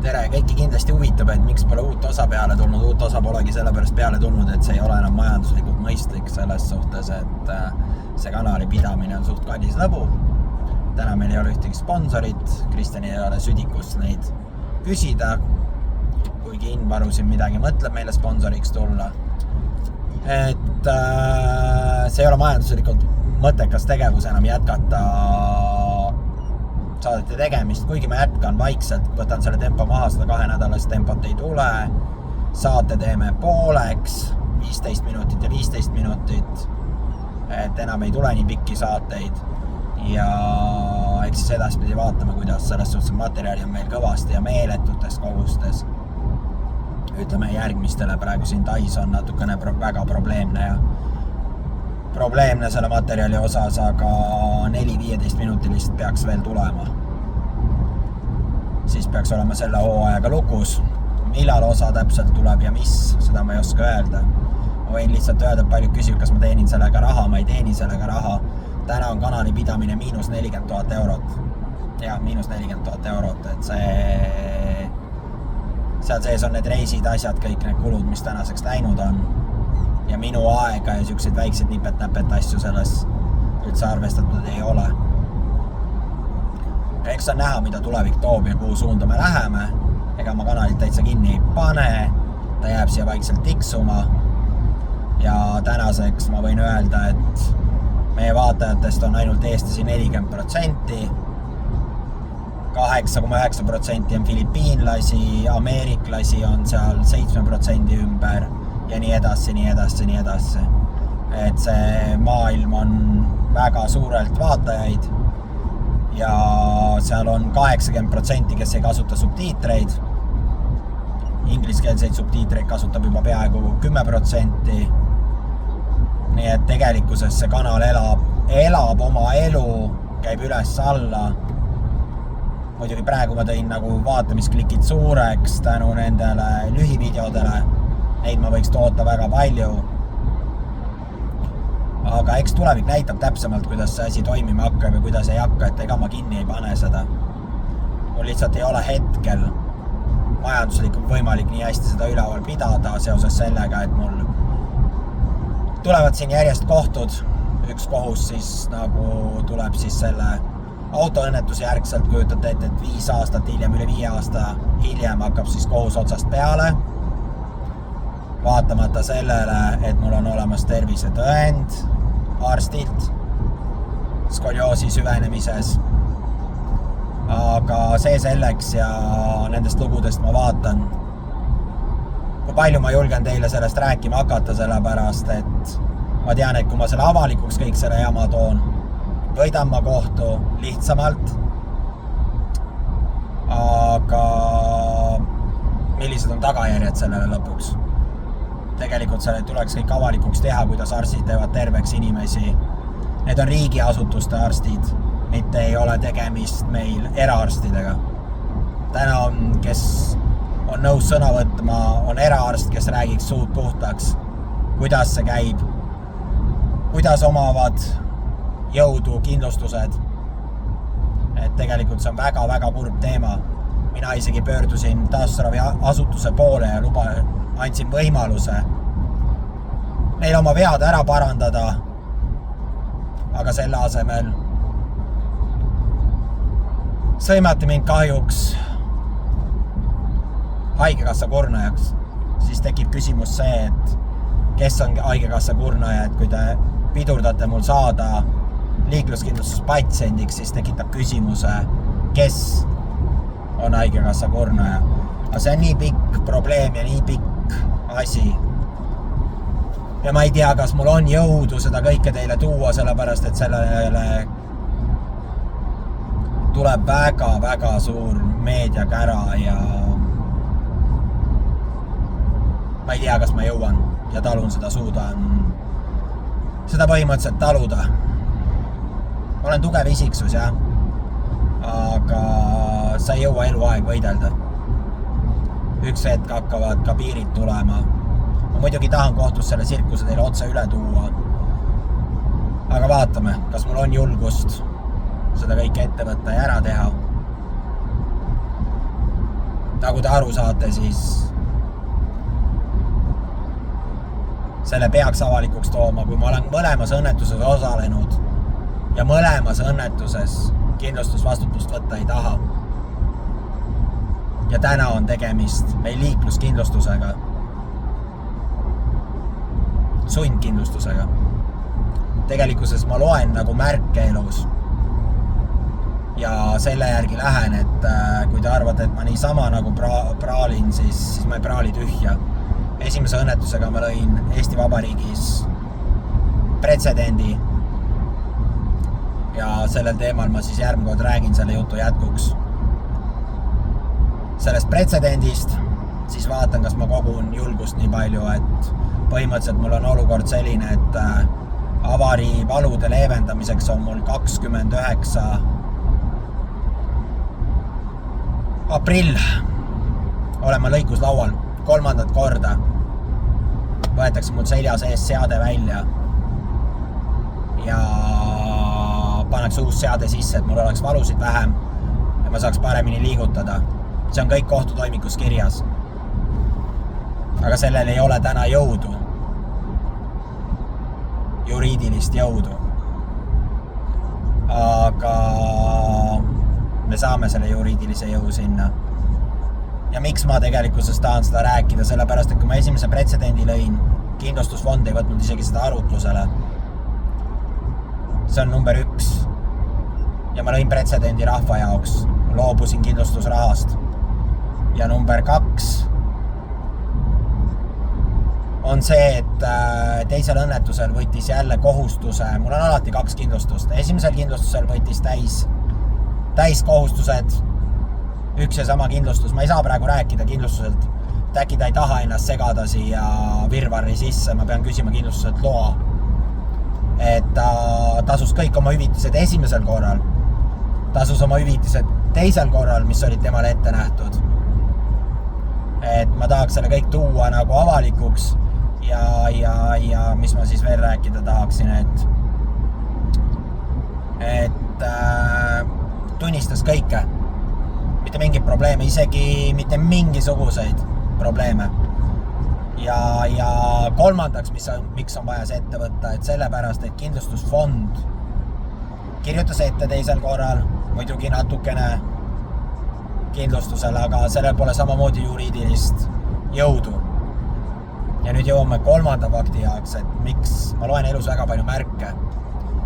Tere, kõiki kindlasti huvitab, et miks pole uut osa peale tulnud. Uut osa polegi sellepärast peale tulnud, et see ei ole enam majanduslikult mõistlik selles suhtes, et see kanali pidamine on suht kallis lõbu. Täna meil ei ole ühtegi sponsorit, Kristjan ei ole südikus neid küsida, kuigi Invaru siin midagi mõtleb meile sponsoriks tulla. Et see ei ole majanduslikult mõttekas tegevus enam jätkata saadete tegemist, kuigi ma jätkan vaikselt, võtan selle tempo maha, seda 2-nädalast tempot ei tule, saate teeme pooleks, 15 minutit ja 15 minutit, et enam ei tule nii pikki saateid ja eks siis edaspidi vaatame, kuidas selles suhtes materjali on meil kõvasti ja meeletutes kogustes. Ütleme järgmistele, praegu siin Tais on natukene väga probleemne ja probleemne selle materjali osas, aga 4-15 minutilist peaks veel tulema. Siis peaks olema selle hooajaga lukus. Millal osa täpselt tuleb ja mis, seda ma ei oska öelda. Ma võin lihtsalt öelda, et paljud küsivad, kas ma teenin sellega raha, ma ei teeni sellega raha. Täna on kanali pidamine -40 000 eurot. Ja, -40 000 eurot, et see... Seal sees on need reisid, asjad, kõik need kulud, mis tänaseks läinud on. Ja minu aega ja siukseid väikseid nipet-näpet asju selles üldse arvestatud ei ole. Eks on näha, mida tulevik toob ja kuhu suunda me läheme. Ega ma kanalit täitsa kinni ei pane, ta jääb siia vaikselt tiksuma. Ja tänaseks ma võin öelda, et meie vaatajatest on ainult eestlasi 40%, 8,9% on filipiinlasi, ameeriklasi on seal 7% ümber ja nii edasi. Et see maailm on väga suurelt vaatajaid ja seal on 80%, kes ei kasuta subtiitreid. Ingliskeelseid subtiitreid kasutab juba peaaegu 10%. Nii et tegelikkuses see kanal elab oma elu, käib üles-alla. Muidugi praegu ma tõin nagu vaatamisklikid suureks tänu nendele lühivideodele. Neid ma võiks toota väga palju. Aga eks tulevik näitab täpsemalt, kuidas see asi toimima hakkab ja kuidas ei hakka, et ega ma kinni ei pane seda. Mul lihtsalt ei ole hetkel majanduslikult võimalik nii hästi seda üleval pidada seoses sellega, et mul tulevad siin järjest kohtud. Üks kohus siis nagu tuleb siis selle autoõnnetuse järgselt, kujutate ette, et 5 aastat hiljem, üle 5 aasta hiljem hakkab siis kohus otsast peale. Vaatamata sellele, et mul on olemas tervisetõend arstilt skolioosi süvenemises. Aga see selleks ja nendest lugudest ma vaatan, kui palju ma julgen teile sellest rääkima hakata, sellepärast, et ma tean, et kui ma selle avalikuks kõik selle jama toon, võidan ma kohtu lihtsamalt. Aga millised on tagajärjed sellele lõpuks? Tegelikult selle tuleks kõik avalikuks teha, kuidas arstid teevad terveks inimesi. Need on riigiasutuste arstid, mitte ei ole tegemist meil eraarstidega. Täna on, kes on nõus sõna võtma, on eraarst, kes räägiks suud puhtaks. Kuidas see käib? Kuidas omavad jõudu kindlustused? Et tegelikult see on väga-väga kurb teema. Mina isegi pöördusin taastusravi asutuse poole ja andsin võimaluse neil oma vead ära parandada, aga selle asemel sõimati mind kahjuks haigekassa kurnajaks. Siis tekib küsimus see, et kes on haigekassa kurnaja, et kui te pidurdate mul saada liikluskindlustuspatsiendiks, siis tekitab küsimuse, kes on haigekassa kurnaja. Aga see on nii pikk probleem ja nii pikk asi. Ja ma ei tea, kas mul on jõudu seda kõike teile tuua, sellepärast, et sellele tuleb väga-väga suur meediakära ja ma ei tea, kas ma jõuan ja talun seda, suudan seda põhimõtteliselt taluda. Ma olen tugev isiksus, jah, aga sa ei jõua eluaeg võidelda. Üks hetk hakkavad ka piirid tulema. Ma muidugi tahan kohtus selle sirkuse teile otse üle tuua. Aga vaatame, kas mul on julgust seda kõike ette võtta ja ära teha. nagu te aru saate, siis selle peaks avalikuks tooma, kui ma olen mõlemas õnnetuses osalenud ja mõlemas õnnetuses kindlustusvastutust võtta ei taha. Ja täna on tegemist meil liikluskindlustusega, sundkindlustusega. Tegelikkuses ma loen nagu märke elus ja selle järgi lähen, et kui te arvate, et ma niisama nagu praalin, siis ma ei praali tühja. Esimese õnnetusega ma lõin Eesti Vabariigis pretsedendi ja sellel teemal ma siis järgmine kord räägin selle jutu jätkuks. Sellest pretsedendist siis vaatan, kas ma kogun julgust nii palju, et põhimõtteliselt mul on olukord selline, et avarii valude leevendamiseks on mul 29. aprill olen ma lõikuslaual 3. korda. Võetakse mul selja sees seade välja ja pannakse uus seade sisse, et mul oleks valusid vähem ja ma saaks paremini liigutada. See on kõik kohtutoimikus kirjas. Aga sellel ei ole täna jõudu. Juriidilist jõudu. Aga me saame selle juriidilise jõu sinna. Ja miks ma tegelikkuses tahan seda rääkida, sellepärast, et kui ma esimese pretsedendi lõin, kindlustusfond ei võtnud isegi seda arutlusele. See on number 1. Ja ma lõin pretsedendi rahva jaoks. Loobusin kindlustusrahast. Ja number 2 on see, et teisel õnnetusel võttis jälle kohustuse. Mul on alati 2 kindlustust. Esimesel kindlustusel võttis täis kohustused, 1 ja sama kindlustus. Ma ei saa praegu rääkida kindlustuselt. Äkki ta ei taha ennast segada siia virvarri sisse. Ma pean küsima kindlustuselt loa. Et ta tasus kõik oma hüvitised esimesel korral. Tasus oma hüvitised teisel korral, mis olid temale ette nähtud. Et ma tahaks selle kõik tuua nagu avalikuks ja mis ma siis veel rääkida tahaksin, et tunnistas kõike. Mitte mingid probleeme, isegi mitte mingisuguseid probleeme. Ja kolmandaks, miks on vaja see ette võtta, et sellepärast, et kindlustusfond kirjutas ette teisel korral, muidugi natukene kindlustusele, aga sellel pole samamoodi juriidilist jõudu. Ja nüüd jõuame 3. fakti jaoks, et miks ma loen elus väga palju märke.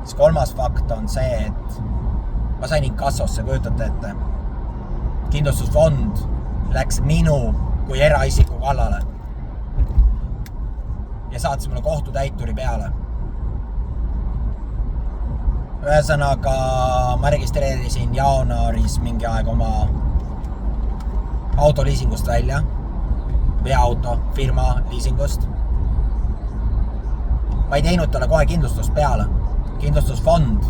Siis 3. fakt on see, et ma sain inkassosse, kujutate ette. Kindlustusfond läks minu kui eraisiku kallale ja saatis mulle kohtutäituri peale. Ühesõnaga, ma registreerisin jaanuaris mingi aeg oma autoliisingust välja, veoauto, firma liisingust. Ma ei teinud talle kohe kindlustust peale. Kindlustusfond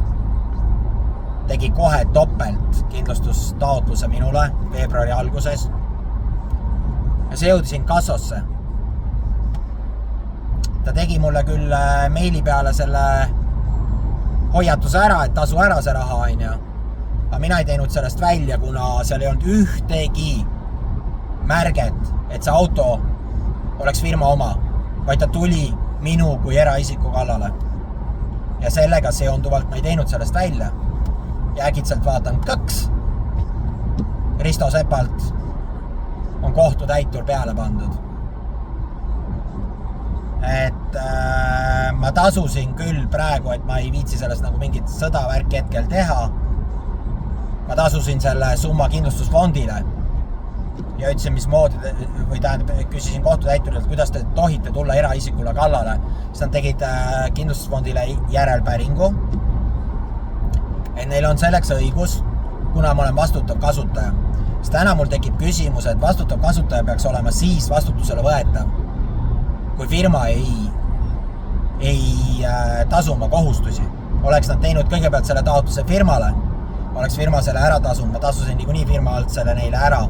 tegi kohe topelt kindlustustaotluse minule veebruari alguses. Ja see jõudis inkassosse. Ta tegi mulle küll meili peale selle hoiatuse ära, et tasu ära see raha, aga mina ei teinud sellest välja, kuna seal ei olnud ühtegi märget, et see auto oleks firma oma, vaid ta tuli minu kui eraisiku kallale. Ja sellega seonduvalt ma ei teinud sellest välja. Ja äkitselt vaatan, Risto Sepalt on kohtutäitur peale pandud. Et ma tasusin küll praegu, et ma ei viitsi sellest nagu mingit sõdavärki hetkel teha. Ma tasusin selle summa kindlustusfondile ja ütlesin, mismoodi, või küsisin kohtutäiturilt, kuidas te tohite tulla eraisikule kallale. Siis nad tegid kindlustusfondile järelpäringu. Et neil on selleks õigus, kuna ma olen vastutav kasutaja. Siis täna mul tekib küsimus, et vastutav kasutaja peaks olema siis vastutusele võetav, kui firma ei tasu oma kohustusi. Oleks nad teinud kõigepealt selle taotluse firmale, oleks firma selle ära tasunud, ma tasusin niikuinii firma alt selle neile ära.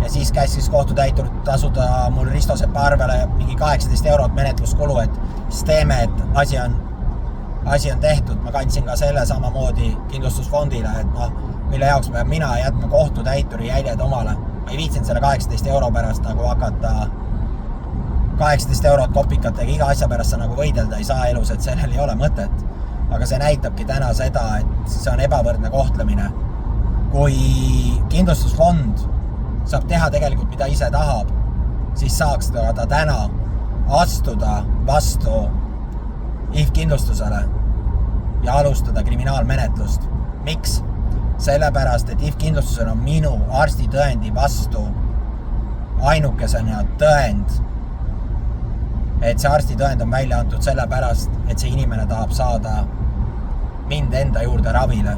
Ja siis käis kohtutäitur tasuda mul Risto Sepa arvele mingi 18 € menetluskulu, et siis teeme, et asi on tehtud. Ma kandsin ka selle samamoodi kindlustusfondile, et mille jaoks peab mina jätma kohtutäituri jäljed omale. ma ei viitsinud selle 18 euro pärast nagu hakata 18 eurot kopikatega iga asja pärast sa nagu võidelda ei saa elus, et sellel ei ole mõtet. Aga see näitabki täna seda, et see on ebavõrdne kohtlemine. Kui kindlustusfond saab teha tegelikult, mida ise tahab, siis saaks ta täna astuda vastu IF-kindlustusele ja alustada kriminaalmenetlust. Miks? Sellepärast, et IF-kindlustusel on minu arstitõendi vastu ainukesena tõend, et see arstitõend on välja antud sellepärast, et see inimene tahab saada mind enda juurde ravile.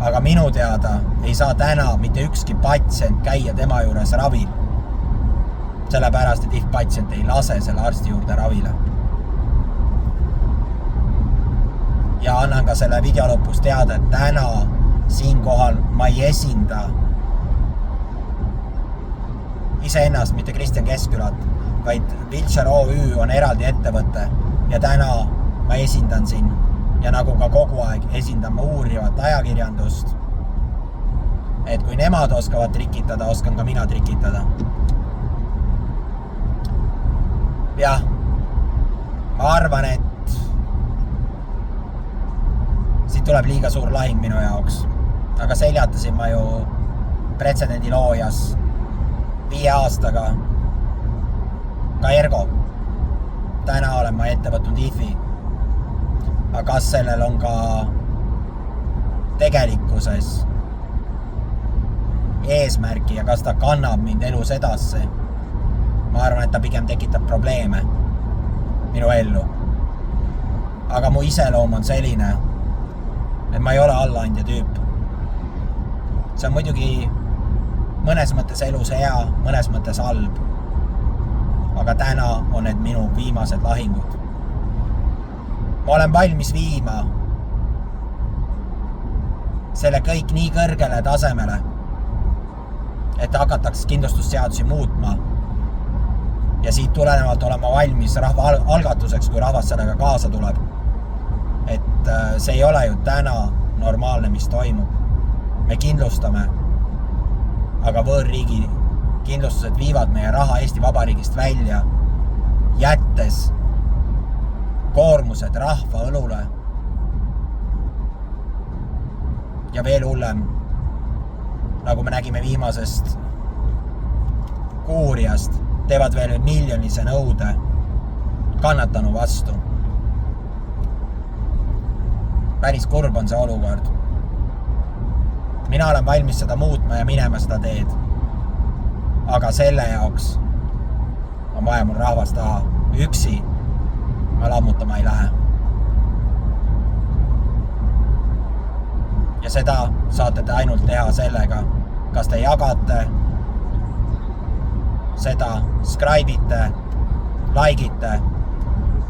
Aga minu teada ei saa täna mitte ükski patsient käia tema juures ravil. Sellepärast, et IF-patsient ei lase selle arsti juurde ravile. Ja annan ka selle video lõpus teada, et täna siinkohal ma ei esinda iseennast, mitte Kristjan Keskkülat, vaid Wilshire OÜ on eraldi ettevõte ja täna ma esindan siin ja nagu ka kogu aeg esindan ma uurivat ajakirjandust, et kui nemad oskavad trikitada, oskan ka mina trikitada. Jah, ma arvan, et siit tuleb liiga suur lahing minu jaoks, aga seljatasin ma ju pretsedendi loojas 5 aastaga ka Ergo. Täna olen ma ette võtnud IF-i. Aga kas sellel on ka tegelikkuses eesmärki ja kas ta kannab mind elus edasi? Ma arvan, et ta pigem tekitab probleeme minu ellu. Aga mu iseloom on selline, et ma ei ole allaandja tüüp. See on muidugi mõnes mõttes elus hea, mõnes mõttes halb. Aga täna on need minu viimased lahingud. Ma olen valmis viima selle kõik nii kõrgele tasemele, et hakataks kindlustusseadusi muutma. Ja siit tulenevalt olen ma valmis rahva algatuseks, kui rahvas sellega kaasa tuleb. Et see ei ole ju täna normaalne, mis toimub. Me kindlustame, aga võõrriigi kindlustused viivad meie raha Eesti Vabariigist välja, jättes koormused rahva õlule. Ja veel hullem, nagu me nägime viimasest uurijast, teevad veel miljonise nõude kannatanu vastu. Päris kurb on see olukord. Mina olen valmis seda muutma ja minema seda teed. Aga selle jaoks on vaja mul rahvas taha. Üksi ma lammutama ei lähe. Ja seda saate te ainult teha sellega, kas te jagate seda, subscribe'ite, like'ite,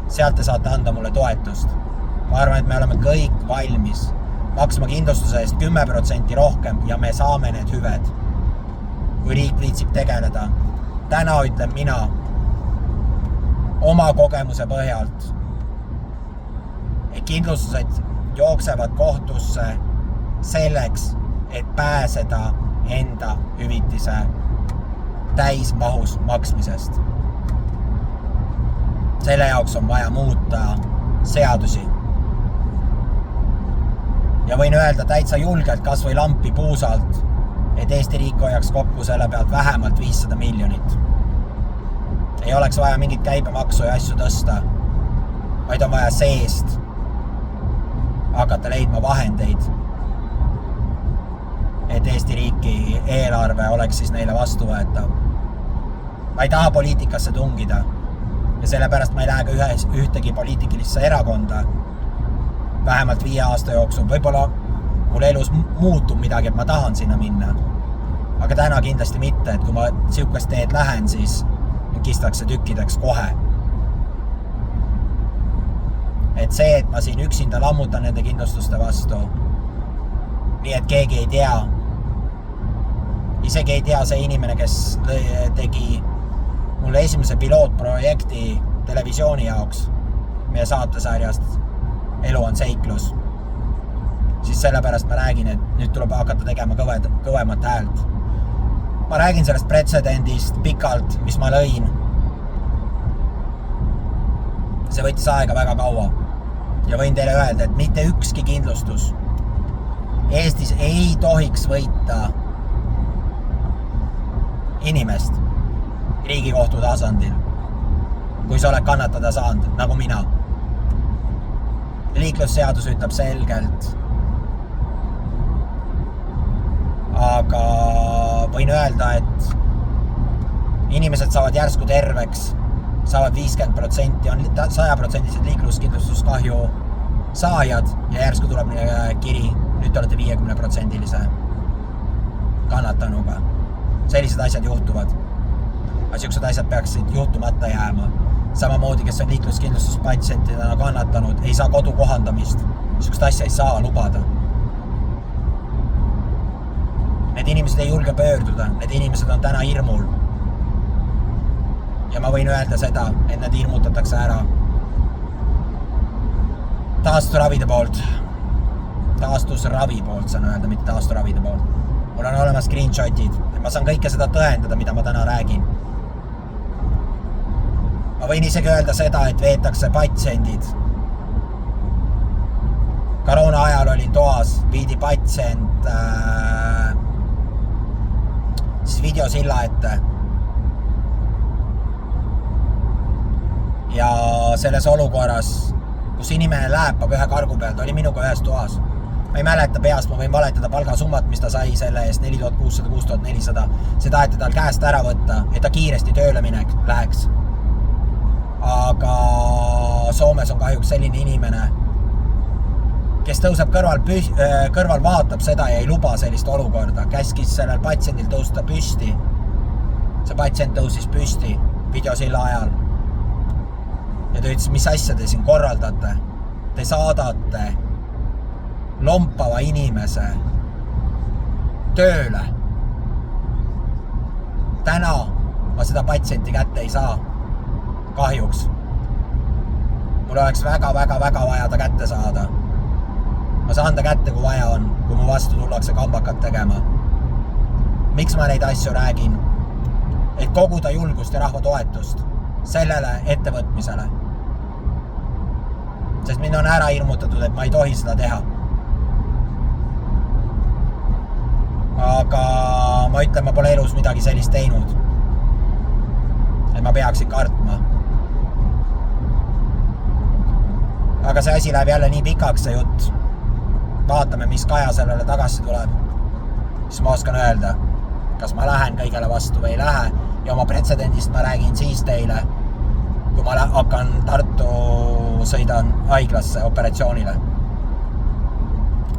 sealt te saate anda mulle toetust. Ma arvan, et me oleme kõik valmis maksma kindlustuse eest 10% rohkem ja me saame need hüved, kui riik viitsib tegeleda. Täna ütlen mina oma kogemuse põhjalt, et kindlustused jooksevad kohtusse selleks, et pääseda enda hüvitise täismahus maksmisest. Selle jaoks on vaja muuta seadusi. Ja võin öelda täitsa julgelt kas või lampi puusalt, et Eesti riik hoiaks kokku selle pealt vähemalt 500 miljonit. Ei oleks vaja mingit käibemaksu ja asju tõsta, vaid on vaja seest hakata leidma vahendeid, et Eesti riiki eelarve oleks siis neile vastuvõetav. Ma ei taha poliitikasse tungida ja sellepärast ma ei lähe ka ühtegi poliitikilisse erakonda vähemalt 5 aasta jooksul. Võib-olla mul elus muutub midagi, et ma tahan sinna minna. Aga täna kindlasti mitte, et kui ma siukest teed lähen, siis kistakse tükkideks kohe. Et see, et ma siin üksinda lammutan nende kindlustuste vastu, nii et keegi ei tea, isegi ei tea see inimene, kes tegi mulle esimese pilootprojekti televisiooni jaoks meie saatesarjast Elu on seiklus, siis sellepärast ma räägin, et nüüd tuleb hakata tegema kõvemat häält. ma räägin sellest pretsedendist pikalt, mis ma lõin. See võttis aega väga kaua. Ja võin teile öelda, et mitte ükski kindlustus Eestis ei tohiks võita inimest Riigikohtu tasandil, kui sa oled kannatada saanud, nagu mina. Liiklusseadus ütleb selgelt, aga võin öelda, et inimesed saavad järsku terveks, saavad 50%, on 100% liikluskindlustuskahju saajad ja järsku tuleb kiri, nüüd te olete 50%-lise kannatanuga. Sellised asjad juhtuvad. Aga siuksed asjad peaksid juhtumata jääma. Samamoodi, kes on liikluskindlustuspatsientidena kannatanud, ei saa kodu kohandamist. Siukest asja ei saa lubada. Need inimesed ei julge pöörduda, need inimesed on täna hirmul. Ja ma võin öelda seda, et need hirmutatakse ära. Taastusravide poolt. Taastusravi poolt saan öelda, mitte taasturavide poolt. Mul on olemas screenshotid. Ma saan kõike seda tõendada, mida ma täna räägin. Ma võin isegi öelda seda, et veetakse patsiendid. Koroona ajal olin toas, viidi patsient siis videosilla ette. Ja selles olukorras, kus inimene lääpab ühe kargu pealt, oli minuga ühes toas. Ma ei mäleta peast, ma võin valetada palgasummat, mis ta sai selle eest 4600, 6400. See taheti tal käest ära võtta, et ta kiiresti tööle läheks. Aga Soomes on kahjuks selline inimene, kes tõuseb kõrval vaatab seda ja ei luba sellist olukorda. Käskis sellel patsiendil tõusta püsti. See patsient tõusis püsti videosilla ajal. Ja ta ütles, mis asja te siin korraldate? Te saadate lompava inimese tööle. Täna ma seda patsienti kätte ei saa. Kahjuks. Mul oleks väga vaja ta kätte saada. Ma saan ta kätte, kui vaja on, kui mu vastu tullakse kambakat tegema. Miks ma neid asju räägin? Et koguda julgust ja rahva toetust sellele ettevõtmisele. Sest mind on ära hirmutatud, et ma ei tohi seda teha. Aga ma ütlen, ma pole elus midagi sellist teinud. Et ma peaksin kartma. Aga see asi läheb jälle nii pikaks see jutt. Vaatame, mis Kaja sellele tagasi tuleb. Siis ma oskan öelda, kas ma lähen kõigele vastu või ei lähe. Ja oma pretsedendist ma räägin siis teile, kui ma hakkan Tartu sõidan haiglasse operatsioonile.